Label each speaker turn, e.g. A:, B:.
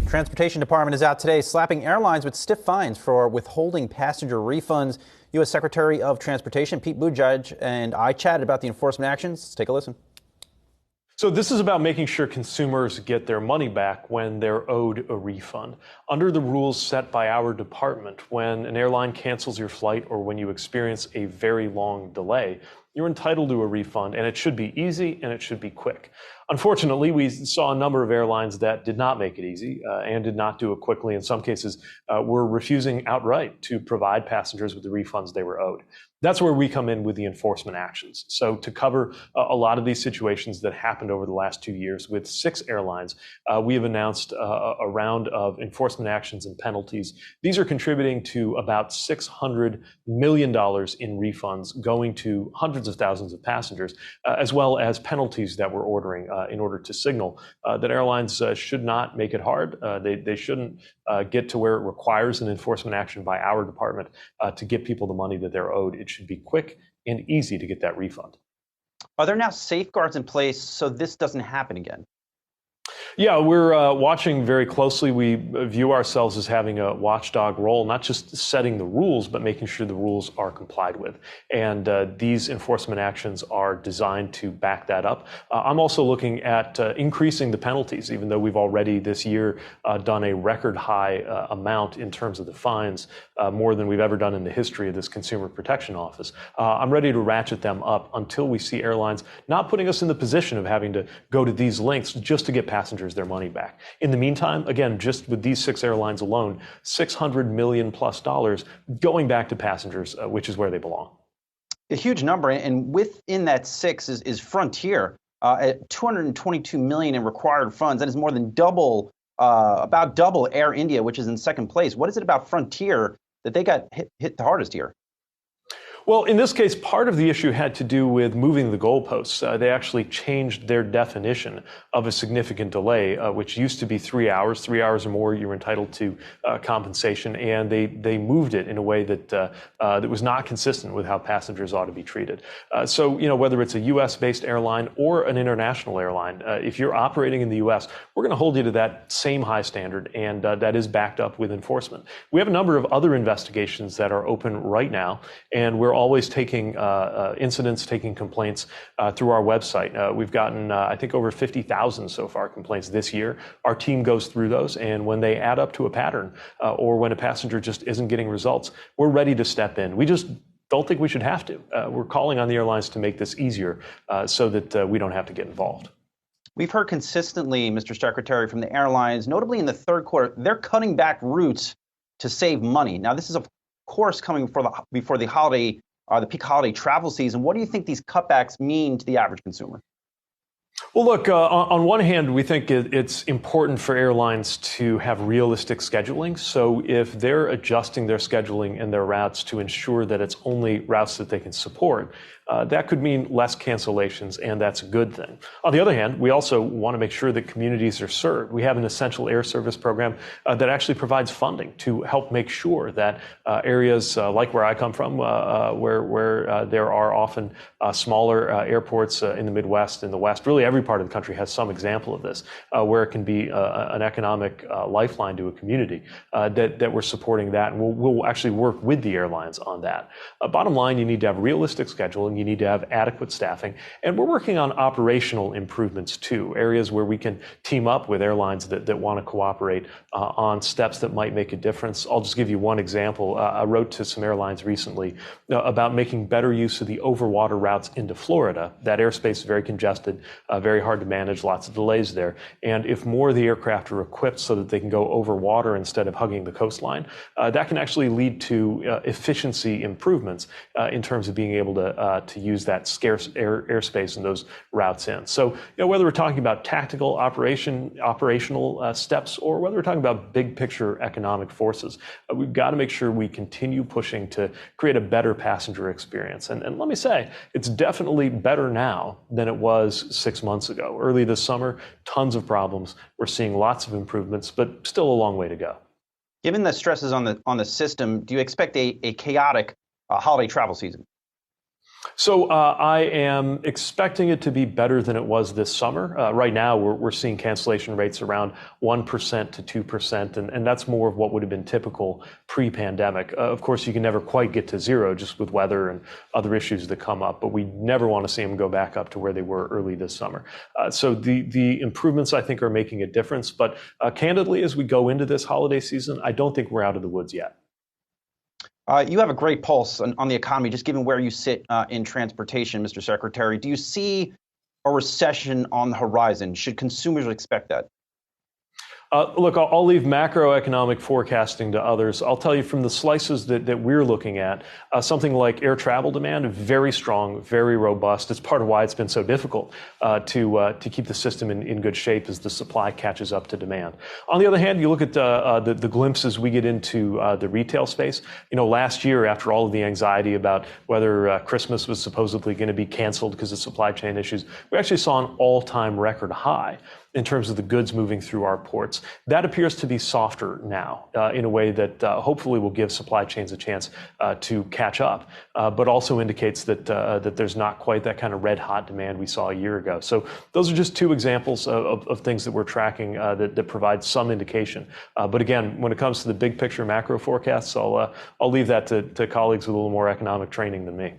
A: Transportation Department is out today slapping airlines with stiff fines for withholding passenger refunds. U.S. Secretary of Transportation Pete Buttigieg and I chatted about the enforcement actions. Let's take a listen.
B: So this is about making sure consumers get their money back when they're owed a refund. Under the rules set by our department, when an airline cancels your flight or when you experience a very long delay, you're entitled to a refund, and it should be easy and it should be quick. Unfortunately, we saw a number of airlines that did not make it easy and did not do it quickly. In some cases, were refusing outright to provide passengers with the refunds they were owed. That's where we come in with the enforcement actions. So to cover a lot of these situations that happened over the last 2 years with 6 airlines, we have announced a round of enforcement actions and penalties. These are contributing to about $600 million in refunds going to hundreds of thousands of passengers, as well as penalties that we're ordering in order to signal that airlines should not make it hard. They shouldn't get to where it requires an enforcement action by our department to get people the money that they're owed. It should be quick and easy to get that refund.
A: Are there now safeguards in place so this doesn't happen again?
B: Yeah, we're watching very closely. We view ourselves as having a watchdog role, not just setting the rules, but making sure the rules are complied with. And these enforcement actions are designed to back that up. I'm also looking at increasing the penalties, even though we've already this year done a record high amount in terms of the fines, more than we've ever done in the history of this Consumer Protection Office. I'm ready to ratchet them up until we see airlines not putting us in the position of having to go to these lengths just to get passengers their money back. In the meantime, again, just with these 6 airlines alone, $600 million plus going back to passengers, which is where they belong.
A: A huge number, and within that 6 is Frontier at $222 million in required funds. That is more than double, about double Air India, which is in second place. What is it about Frontier that they got hit the hardest here?
B: Well, in this case, part of the issue had to do with moving the goalposts. They actually changed their definition of a significant delay, which used to be 3 hours. 3 hours or more, you were entitled to compensation, and they moved it in a way that that was not consistent with how passengers ought to be treated. So, whether it's a U.S.-based airline or an international airline, if you're operating in the U.S., we're going to hold you to that same high standard, and that is backed up with enforcement. We have a number of other investigations that are open right now, and we're always taking incidents, taking complaints through our website. We've gotten, I think, over 50,000 so far complaints this year. Our team goes through those, and when they add up to a pattern or when a passenger just isn't getting results, we're ready to step in. We just don't think we should have to. We're calling on the airlines to make this easier so that we don't have to get involved.
A: We've heard consistently, Mr. Secretary, from the airlines, notably in the third quarter, they're cutting back routes to save money. Now, this is, of course, coming before the holiday, the peak holiday travel season. What do you think these cutbacks mean to the average consumer?
B: Well, look, on one hand, we think it's important for airlines to have realistic scheduling. So if they're adjusting their scheduling and their routes to ensure that it's only routes that they can support, that could mean less cancellations, and that's a good thing. On the other hand, we also want to make sure that communities are served. We have an essential air service program that actually provides funding to help make sure that areas like where I come from, where there are often smaller airports in the Midwest, in the West, really every part of the country has some example of this, where it can be an economic lifeline to a community, that we're supporting that, and we'll actually work with the airlines on that. Bottom line, you need to have realistic scheduling. You need to have adequate staffing. And we're working on operational improvements too, areas where we can team up with airlines that want to cooperate on steps that might make a difference. I'll just give you one example. I wrote to some airlines recently about making better use of the overwater routes into Florida. That airspace is very congested, very hard to manage, lots of delays there. And if more of the aircraft are equipped so that they can go over water instead of hugging the coastline, that can actually lead to efficiency improvements in terms of being able to use that scarce airspace and those routes in. So, whether we're talking about tactical operational steps or whether we're talking about big picture economic forces, we've got to make sure we continue pushing to create a better passenger experience. And let me say, it's definitely better now than it was 6 months ago. Early this summer, tons of problems. We're seeing lots of improvements, but still a long way to go.
A: Given the stresses on the system, do you expect a chaotic holiday travel season?
B: So I am expecting it to be better than it was this summer. Right now, we're seeing cancellation rates around 1% to 2%, and that's more of what would have been typical pre-pandemic. Of course, you can never quite get to zero just with weather and other issues that come up, but we never want to see them go back up to where they were early this summer. So the improvements, I think, are making a difference. But candidly, as we go into this holiday season, I don't think we're out of the woods yet.
A: You have a great pulse on the economy, just given where you sit in transportation, Mr. Secretary. Do you see a recession on the horizon? Should consumers expect that?
B: Look, I'll leave macroeconomic forecasting to others. I'll tell you from the slices that we're looking at, something like air travel demand, very strong, very robust. It's part of why it's been so difficult to keep the system in good shape as the supply catches up to demand. On the other hand, you look at the glimpses we get into the retail space. Last year, after all of the anxiety about whether Christmas was supposedly going to be canceled because of supply chain issues, we actually saw an all-time record high in terms of the goods moving through our ports. That appears to be softer now in a way that hopefully will give supply chains a chance to catch up, but also indicates that there's not quite that kind of red hot demand we saw a year ago. So those are just two examples of things that we're tracking that provide some indication. But again, when it comes to the big picture macro forecasts, I'll leave that to colleagues with a little more economic training than me.